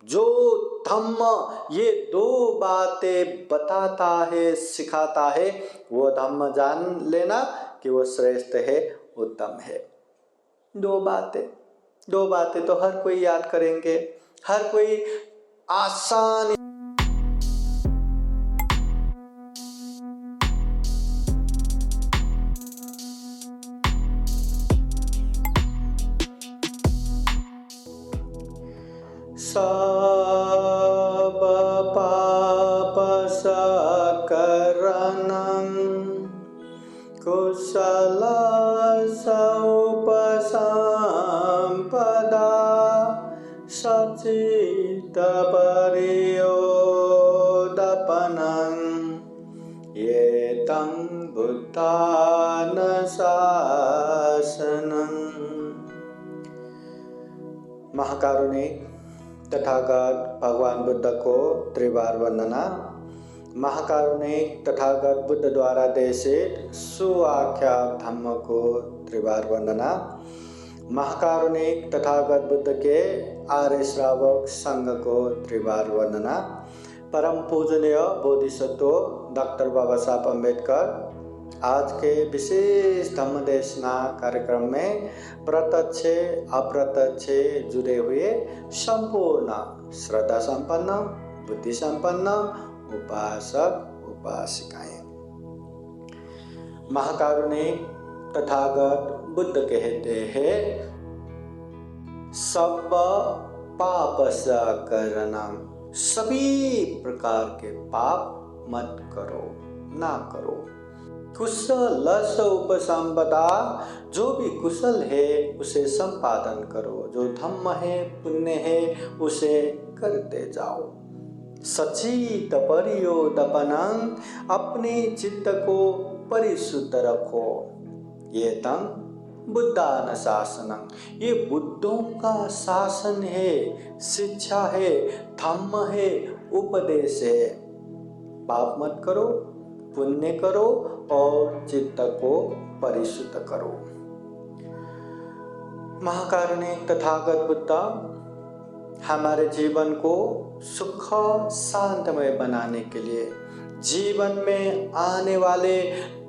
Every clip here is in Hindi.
जो धम्म ये दो बातें बताता है, सिखाता है, वो धम्म जान लेना कि वो श्रेष्ठ है, उत्तम है। दो बातें तो हर कोई याद करेंगे, हर कोई आसान सब पाप सकरणं कुशल उपसंपदा सचित परियोदपनं एतं बुद्धानुशासनं। महाकारुणिक तथागत भगवान बुद्ध को त्रिवार वंदना। महाकारुणिक तथागत बुद्ध द्वारा देशित सुआख्यात धम्म को त्रिवार वंदना। महाकारुणिक तथागत बुद्ध के आर्य श्रावक संघ को त्रिवार वंदना। परम पूजनीय बोधिसत्व डॉक्टर बाबा साहब अम्बेडकर आज के विशेष धम्म देशना कार्यक्रम में प्रत्यक्ष अप्रत्यक्ष जुड़े हुए संपूर्ण श्रद्धा संपन्न बुद्धि संपन्न उपासक उपासिकाएं। महाकारुणिक तथागत बुद्ध कहते हैं सब पाप सकरणं, सभी प्रकार के पाप मत करो, ना करो। कुशल उपसंपदा, जो भी कुशल है उसे संपादन करो, जो धम्म है पुण्य है उसे करते जाओ। सचित परियोदपनं, अपने चित्त को परिशुद्ध रखो। ये तंग बुद्धानुशासनं, ये बुद्धों का शासन है, शिक्षा है, धम्म है, उपदेश है। पाप मत करो, पुण्य करो और चित्त को परिशुद्ध करो। महाकारुणिक तथागत बुद्ध हमारे जीवन को सुख शांतमय बनाने के लिए, जीवन में आने वाले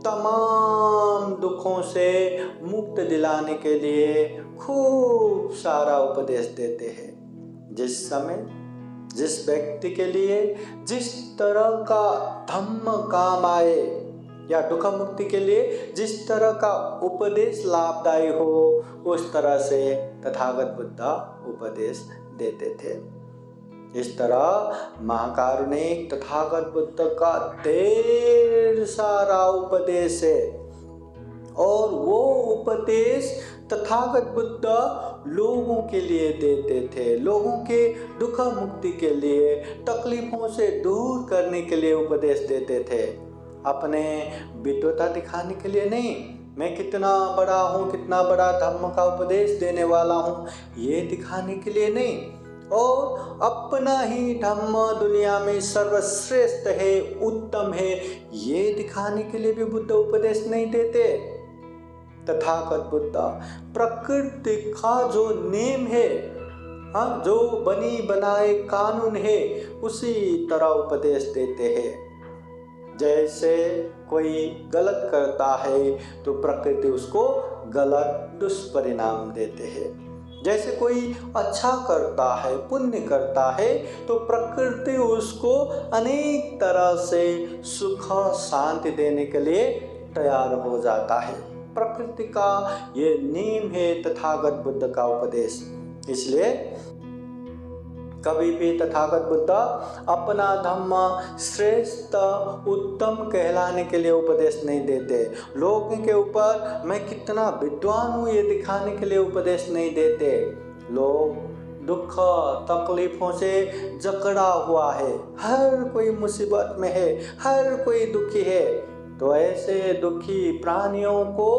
तमाम दुखों से मुक्त दिलाने के लिए खूब सारा उपदेश देते हैं। जिस समय जिस व्यक्ति के लिए जिस तरह का धम्म काम आए या दुख मुक्ति के लिए जिस तरह का उपदेश लाभदायी हो, उस तरह से तथागत बुद्ध उपदेश देते थे। इस तरह महाकारुणिक तथागत बुद्ध का ढेर सारा उपदेश है और वो उपदेश तथागत बुद्ध लोगों के लिए देते थे, लोगों के दुख मुक्ति के लिए, तकलीफों से दूर करने के लिए उपदेश देते थे। अपने विद्वता दिखाने के लिए नहीं, मैं कितना बड़ा हूँ, कितना बड़ा धर्म का उपदेश देने वाला हूँ, ये दिखाने के लिए नहीं, और अपना ही धर्म दुनिया में सर्वश्रेष्ठ है, उत्तम है, ये दिखाने के लिए भी बुद्ध उपदेश नहीं देते। तथागत बुद्ध प्रकृति का जो नेम है, जो बनी बनाए कानून है, उसी तरह उपदेश देते हैं। जैसे कोई गलत करता है तो प्रकृति उसको गलत दुष्परिणाम देते हैं। जैसे कोई अच्छा करता है, पुण्य करता है, तो प्रकृति उसको अनेक तरह से सुख शांति देने के लिए तैयार हो जाता है। प्रकृति का ये नियम है तथागत बुद्ध का उपदेश। इसलिए कभी भी तथागत बुद्ध अपना धम्म श्रेष्ठ उत्तम कहलाने के लिए उपदेश नहीं देते। लोगों के ऊपर मैं कितना विद्वान हूँ ये दिखाने के लिए उपदेश नहीं देते। लोग दुख तकलीफों से जकड़ा हुआ है, हर कोई मुसीबत में है, हर कोई दुखी है, तो ऐसे दुखी प्राणियों को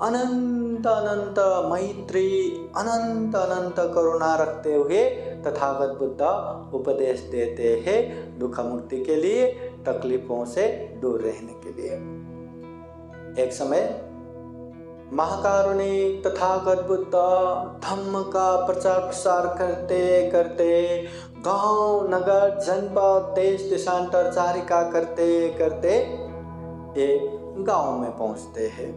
अनंत अनंत मैत्री, अनंत अनंत करुणा रखते हुए तथागत बुद्ध उपदेश देते हैं दुख मुक्ति के लिए, तकलीफों से दूर रहने के लिए। एक समय महाकारुणिक तथागत बुद्ध धम्म का प्रचार प्रसार करते करते गांव नगर जनपद देश देशांतर चारिका करते करते एक गांव में पहुंचते हैं।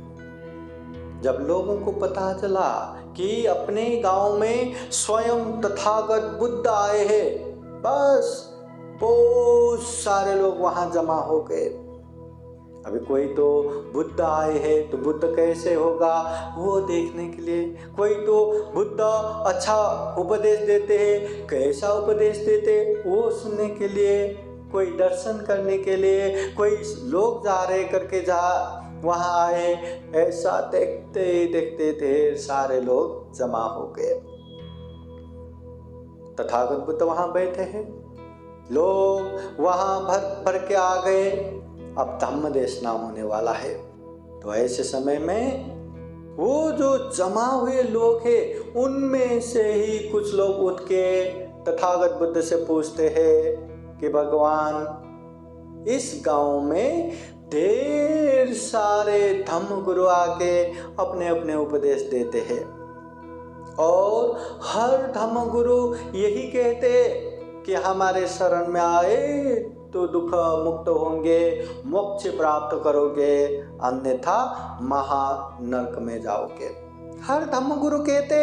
जब लोगों को पता चला कि अपने गांव में स्वयं तथागत बुद्ध आए हैं, बस बहुत सारे लोग वहां जमा हो गए। अभी कोई तो बुद्ध आए हैं तो बुद्ध कैसे होगा वो देखने के लिए, कोई तो बुद्ध अच्छा उपदेश देते हैं, कैसा उपदेश देते वो सुनने के लिए, कोई दर्शन करने के लिए, कोई लोग जा रहे करके जा वहाँ आए। ऐसा देखते देखते ढेर सारे लोग जमा हो गए। तथागत बुद्ध वहाँ बैठे हैं, लोग वहाँ भर भर के आ गए। अब धम्म देशना होने वाला है। तो ऐसे समय में वो जो जमा हुए लोग हैं उनमें से ही कुछ लोग उठ के तथागत बुद्ध से पूछते हैं कि भगवान, इस गांव में ढेर सारे धम्म गुरु आके अपने अपने उपदेश देते हैं और हर धम्म गुरु यही कहते कि हमारे शरण में आए तो दुख मुक्त होंगे, मोक्ष प्राप्त करोगे, अन्यथा महानरक में जाओगे। हर धम्म गुरु कहते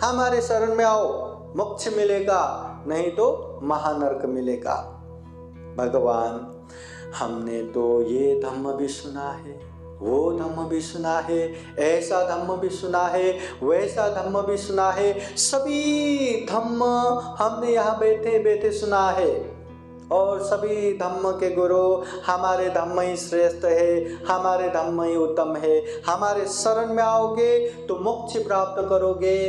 हमारे शरण में आओ मोक्ष मिलेगा, नहीं तो महानरक मिलेगा। भगवान, हमने तो ये धम्म भी सुना है, वो धम्म भी सुना है, ऐसा धम्म भी सुना है, वैसा धम्म भी सुना है, सभी धम्म हमने यहाँ बैठे बैठे सुना है और सभी धम्म के गुरु हमारे धम्म ही श्रेष्ठ है, हमारे धम्म ही उत्तम है, हमारे शरण में आओगे तो मोक्ष प्राप्त करोगे,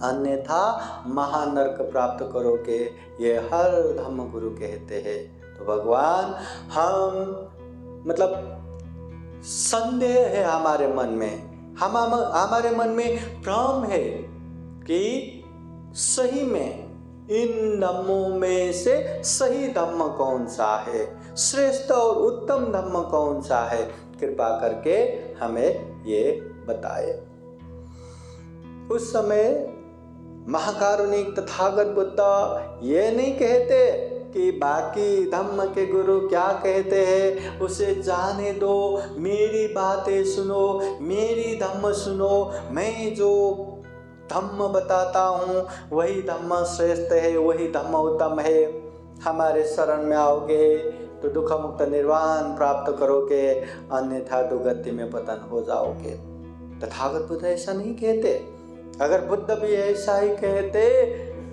अन्यथा महानरक प्राप्त करोगे, ये हर धम्म गुरु कहते हैं। तो भगवान, हम मतलब संदेह है हमारे मन में, हमारे मन में भ्रम है कि सही में इन धम्मों में से सही धम्म कौन सा है, श्रेष्ठ और उत्तम धम्म कौन सा है, कृपा करके हमें ये बताए। उस समय महाकारुणिक तथागत बुद्ध ये नहीं कहते कि बाकी धम्म के गुरु क्या कहते हैं उसे जाने दो, मेरी बातें सुनो, मेरी धम्म सुनो, मैं जो धम्म बताता हूँ वही धम्म श्रेष्ठ है, वही धम्म उत्तम है, हमारे शरण में आओगे तो दुख मुक्त निर्वाण प्राप्त करोगे, अन्यथा दुर्गति में पतन हो जाओगे। तथागत बुद्ध ऐसा नहीं कहते। अगर बुद्ध भी ऐसा ही कहते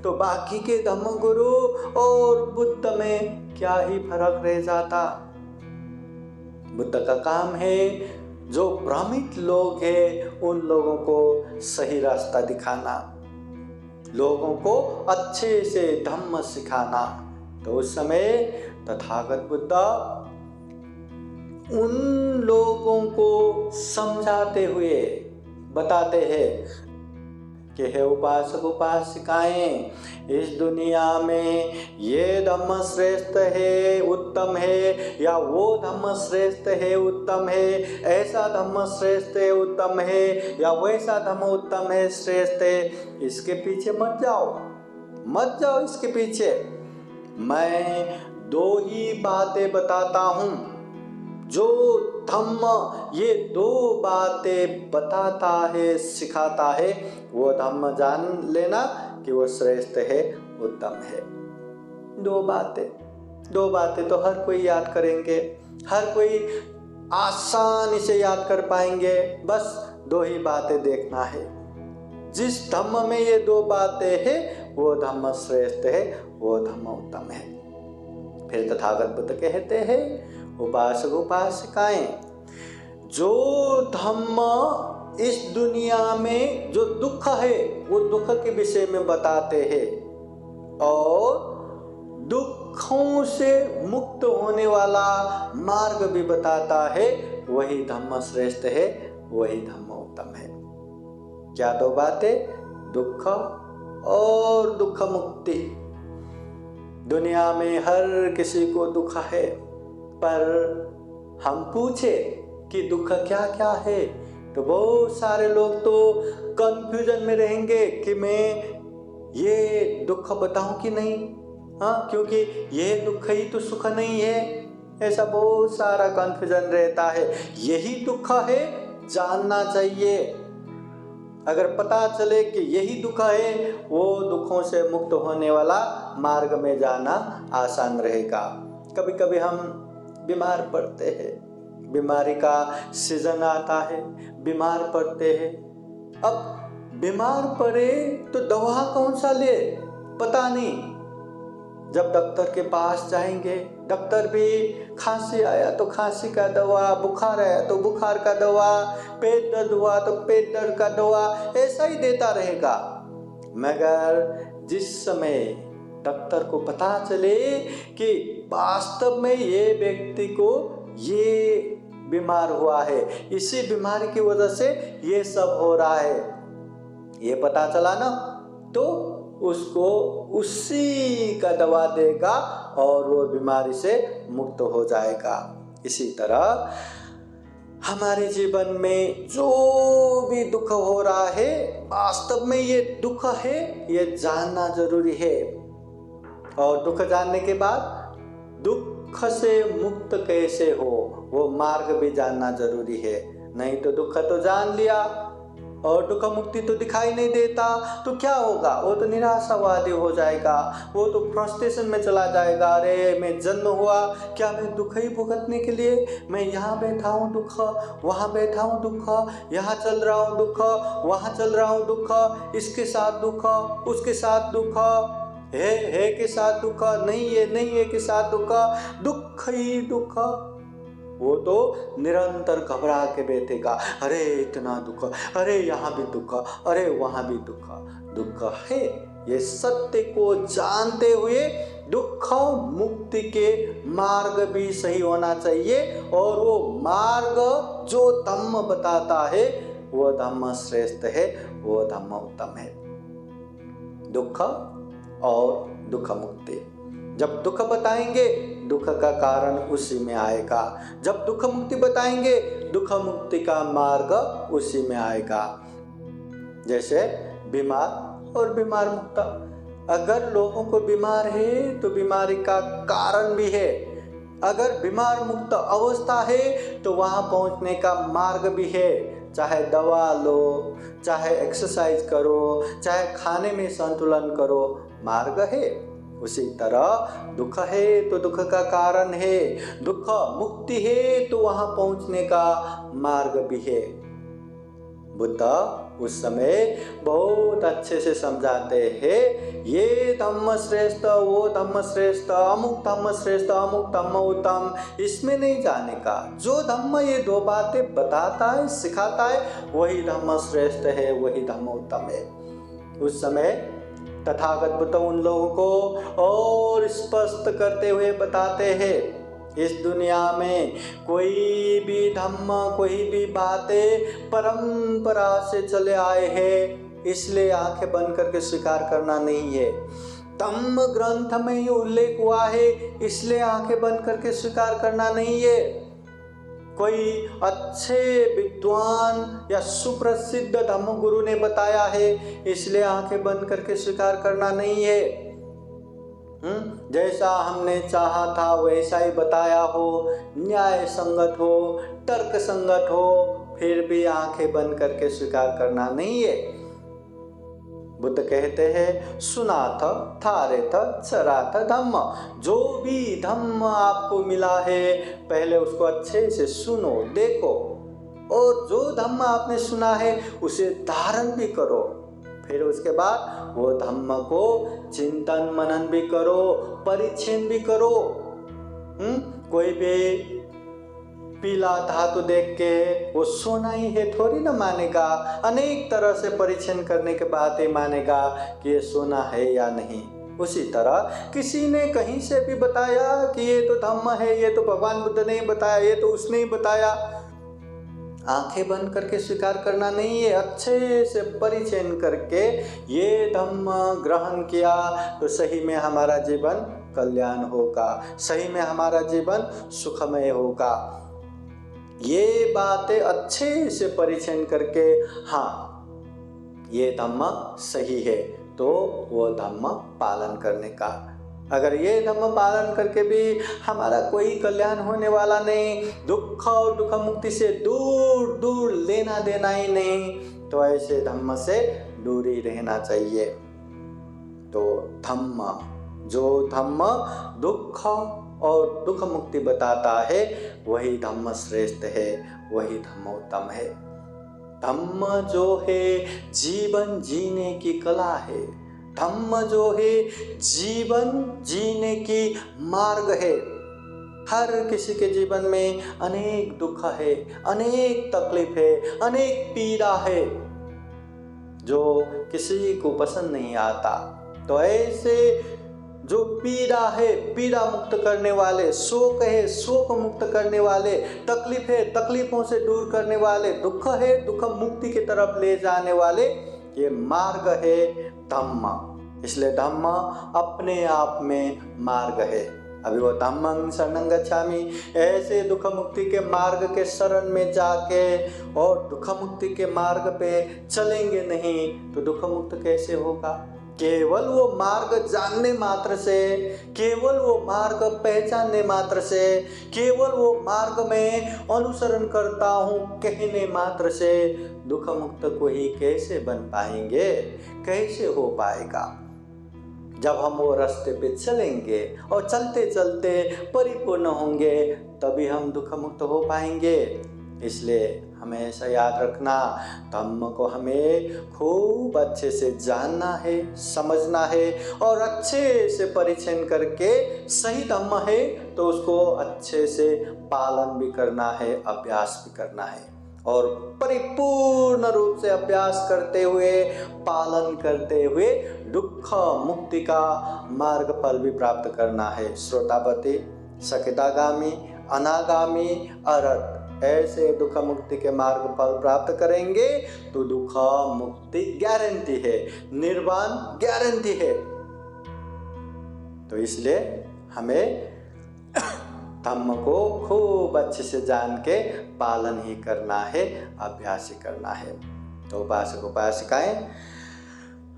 तो बाकी के धम्म गुरु और बुद्ध में क्या ही फर्क रह जाता। बुद्ध का काम है जो भ्रमित लोग हैं उन लोगों को सही रास्ता दिखाना, लोगों को अच्छे से धम्म सिखाना। तो उस समय तथागत बुद्ध उन लोगों को समझाते हुए बताते हैं कि हे उपासक उपासिकाएं, इस दुनिया में ये धम्म श्रेष्ठ है, उत्तम है, या वो धम्म श्रेष्ठ है, उत्तम है, ऐसा धम्म श्रेष्ठ है, उत्तम है, या वैसा धम्म उत्तम है, श्रेष्ठ है, इसके पीछे मत जाओ, मत जाओ इसके पीछे। मैं दो ही बातें बताता हूँ, जो धम्म ये दो बातें बताता है, सिखाता है, वो धम्म जान लेना कि वो श्रेष्ठ है, उत्तम है। दो बातें तो हर कोई याद करेंगे, हर कोई आसानी से याद कर पाएंगे। बस दो ही बातें देखना है, जिस धम्म में ये दो बातें हैं वो धम्म श्रेष्ठ है, वो धम्म उत्तम है। फिर तथागत बुद्ध कहते हैं, उपासक उपासिकाएं, जो धम्म इस दुनिया में जो दुख है वो दुख के विषय में बताते हैं और दुखों से मुक्त होने वाला मार्ग भी बताता है, वही धम्म श्रेष्ठ है, वही धम्म उत्तम है। क्या दो बातें? दुख और दुख मुक्ति। दुनिया में हर किसी को दुख है, पर हम पूछे कि दुख क्या क्या है, तो बहुत सारे लोग तो कंफ्यूजन में रहेंगे कि मैं ये दुख बताऊं कि नहीं, हाँ, क्योंकि ये दुख ही तो सुख नहीं है। ऐसा बहुत सारा कंफ्यूजन रहता है। यही दुख है, जानना चाहिए। अगर पता चले कि यही दुख है, वो दुखों से मुक्त होने वाला मार्ग में जाना आसान रहेगा। कभी कभी हम बीमार पड़ते हैं, बीमारी का सीजन आता है, बीमार पड़ते हैं। अब बीमार पड़े तो दवा कौन सा ले, पता नहीं। जब डॉक्टर के पास जाएंगे, डॉक्टर भी खांसी आया तो खांसी का दवा, बुखार आया तो बुखार का दवा, पेट दर्द हुआ तो पेट दर्द का दवा, ऐसा ही देता रहेगा। मगर जिस समय डॉक्टर को पता चले कि वास्तव में ये व्यक्ति को ये बीमार हुआ है, इसी बीमारी की वजह से ये सब हो रहा है, ये पता चला ना, तो उसको उसी का दवा देगा और वो बीमारी से मुक्त हो जाएगा। इसी तरह हमारे जीवन में जो भी दुख हो रहा है, वास्तव में ये दुख है, ये जानना जरूरी है। और दुख जानने के बाद दुख से मुक्त कैसे हो, वो मार्ग भी जानना जरूरी है। नहीं तो दुख तो जान लिया और दुख मुक्ति तो दिखाई नहीं देता, तो क्या होगा? वो तो निराशावादी हो जाएगा, वो तो फ्रस्ट्रेशन में चला जाएगा। अरे मैं जन्म हुआ, क्या मैं दुख ही भुगतने के लिए? मैं यहाँ बैठा हूँ दुख, वहाँ बैठा हूँ दुख, यहाँ चल रहा हूँ दुख, वहाँ चल रहा हूँ दुख, इसके साथ दुख, उसके साथ दुख, है के साथ दुख, नहीं है के साथ दुख, दुख ही दुख। वो तो निरंतर घबरा के बैठेगा, अरे इतना दुख, अरे यहाँ भी दुख, अरे वहाँ भी दुख। दुख है, ये सत्य को जानते हुए दुख मुक्ति के मार्ग भी सही होना चाहिए। और वो मार्ग जो धम्म बताता है, वो धम्म श्रेष्ठ है, वो धम्म उत्तम है। दुख और दुख मुक्ति, जब दुख बताएंगे दुख का कारण उसी में आएगा, जब दुख मुक्ति बताएंगे दुख मुक्ति का मार्ग उसी में आएगा। जैसे बीमार और बीमार मुक्त, अगर लोगों को बीमार है तो बीमारी का कारण भी है, अगर बीमार मुक्त अवस्था है तो वहां पहुंचने का मार्ग भी है। चाहे दवा लो, चाहे एक्सरसाइज करो, चाहे खाने में संतुलन करो, मार्ग है। उसी तरह दुख है तो दुख का कारण है, दुख मुक्ति है तो वहां पहुंचने का मार्ग भी है। बुद्ध उस समय बहुत अच्छे से समझाते हैं, ये धम्म श्रेष्ठ, वो धम्म श्रेष्ठ, अमुक धम्म श्रेष्ठ, अमुक धम्म उत्तम, इसमें नहीं जाने का। जो धम्म ये दो बातें बताता है, सिखाता है, वही धम्म श्रेष्ठ है, वही धम्म उत्तम है। उस समय तथागत बुद्ध उन लोगों को और स्पष्ट करते हुए बताते हैं, इस दुनिया में कोई भी धम्म, कोई भी बातें परंपरा से चले आए हैं, इसलिए आंखें बंद करके स्वीकार करना नहीं है। धम्म ग्रंथ में ही उल्लेख हुआ है, इसलिए आंखें बंद करके स्वीकार करना नहीं है। कोई अच्छे विद्वान या सुप्रसिद्ध धम्म गुरु ने बताया है, इसलिए आंखें बंद करके स्वीकार करना नहीं है। जैसा हमने चाहा था वैसा ही बताया हो, न्याय संगत हो, तर्क संगत हो, फिर भी आंखें बंद करके स्वीकार करना नहीं है। बुद्ध कहते हैं, सुनाथ थारेथ चराथ धम्म, जो भी धम्म आपको मिला है पहले उसको अच्छे से सुनो, देखो, और जो धम्म आपने सुना है उसे धारण भी करो। फिर उसके बाद वो धम्म को चिंतन मनन भी करो, परिच्छेद भी करो। कोई भी पीला धातु देख के वो सोना ही है थोड़ी ना मानेगा, अनेक तरह से परीक्षण करने के बाद ही मानेगा कि ये सोना है या नहीं। उसी तरह किसी ने कहीं से भी बताया कि ये तो धम्म है, ये तो भगवान बुद्ध ने बताया, ये तो उसने ही बताया, आंखें बंद करके स्वीकार करना नहीं है। अच्छे से परिचय करके ये धम्म ग्रहण किया तो सही में हमारा जीवन कल्याण होगा, सही में हमारा जीवन सुखमय होगा। ये बातें अच्छे से परीक्षण करके, हाँ ये धम्म सही है, तो वो धम्म पालन करने का। अगर ये धम्म पालन करके भी हमारा कोई कल्याण होने वाला नहीं, दुख और दुख मुक्ति से दूर दूर लेना देना ही नहीं, तो ऐसे धम्म से दूर ही रहना चाहिए। तो धम्म, जो धम्म दुख और दुख मुक्ति बताता है वही धम्म श्रेष्ठ है, वही धम्म उत्तम है। धम्म जो है जीवन जीने की कला है, धम्म जो है जीवन जीने की मार्ग है। हर किसी के जीवन में अनेक दुख है, अनेक तकलीफ है, अनेक पीड़ा है जो किसी को पसंद नहीं आता। तो ऐसे जो पीड़ा है, पीड़ा मुक्त करने वाले, शोक है, शोक मुक्त करने वाले, तकलीफ है, तकलीफों से दूर करने वाले, दुख है, दुख मुक्ति की तरफ ले जाने वाले, ये मार्ग है धम्म। इसलिए धम्म अपने आप में मार्ग है। अभी वो धम्मं शरणं गच्छामि, ऐसे दुख मुक्ति के मार्ग के शरण में जाके और दुख मुक्ति के मार्ग पे चलेंगे नहीं तो दुख मुक्त कैसे होगा। केवल वो मार्ग जानने मात्र से, केवल वो मार्ग पहचानने मात्र से, केवल वो मार्ग में अनुसरण करता हूँ कहने मात्र से दुख मुक्त को ही कैसे बन पाएंगे, कैसे हो पाएगा। जब हम वो रास्ते पे चलेंगे और चलते चलते परिपूर्ण होंगे तभी हम दुख मुक्त हो पाएंगे। इसलिए हमेशा याद रखना, धम्म को हमें खूब अच्छे से जानना है, समझना है और अच्छे से परीक्षण करके सही धम्म है तो उसको अच्छे से पालन भी करना है, अभ्यास भी करना है और परिपूर्ण रूप से अभ्यास करते हुए, पालन करते हुए दुख मुक्ति का मार्ग फल भी प्राप्त करना है। श्रोतापति, सकितागामी, अनागामी, अरहत, ऐसे दुख मुक्ति के मार्ग फल प्राप्त करेंगे तो दुख मुक्ति गारंटी है, निर्वाण गारंटी है। तो इसलिए हमें धम्म को खूब अच्छे से जान के पालन ही करना है, अभ्यास ही करना है। तो उपासक उपासिकाएं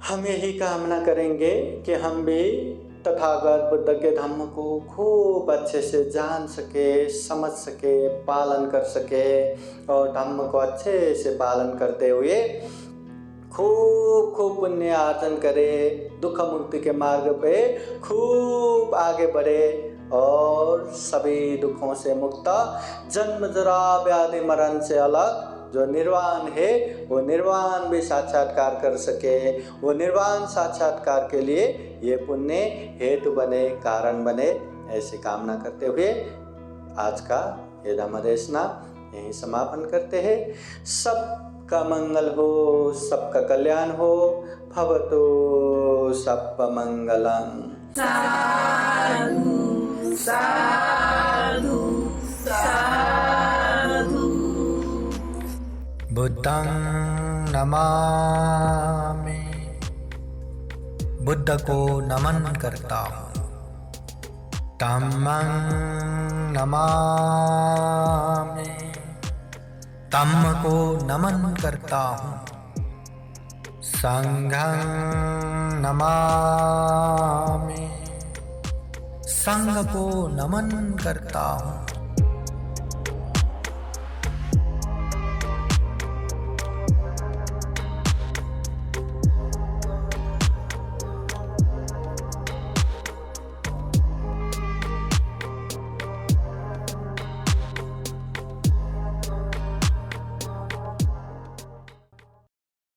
हम यही कामना करेंगे कि हम भी तथागत बुद्ध के धम्म को खूब अच्छे से जान सके, समझ सके, पालन कर सके और धम्म को अच्छे से पालन करते हुए खूब खूब पुण्य अर्जन करे, दुख मुक्ति के मार्ग पे खूब आगे बढ़े और सभी दुखों से मुक्त, जन्म जरा व्याधि मरण से अलग जो निर्वाण है वो निर्वाण भी साक्षात्कार कर सके। वो निर्वाण साक्षात्कार के लिए ये पुण्य हेतु बने, कारण बने, ऐसी कामना करते हुए आज का ये धम्म देशना यहीं समापन करते हैं। सबका मंगल हो, सबका कल्याण हो। भवतु सबका मंगलम्। साधु साधु साधु। बुद्धं नमामि, बुद्ध को नमन करता हूँ। धम्मं नमामि, धम्म को नमन करता हूँ। संघं नमामि, संघ को नमन करता हूँ।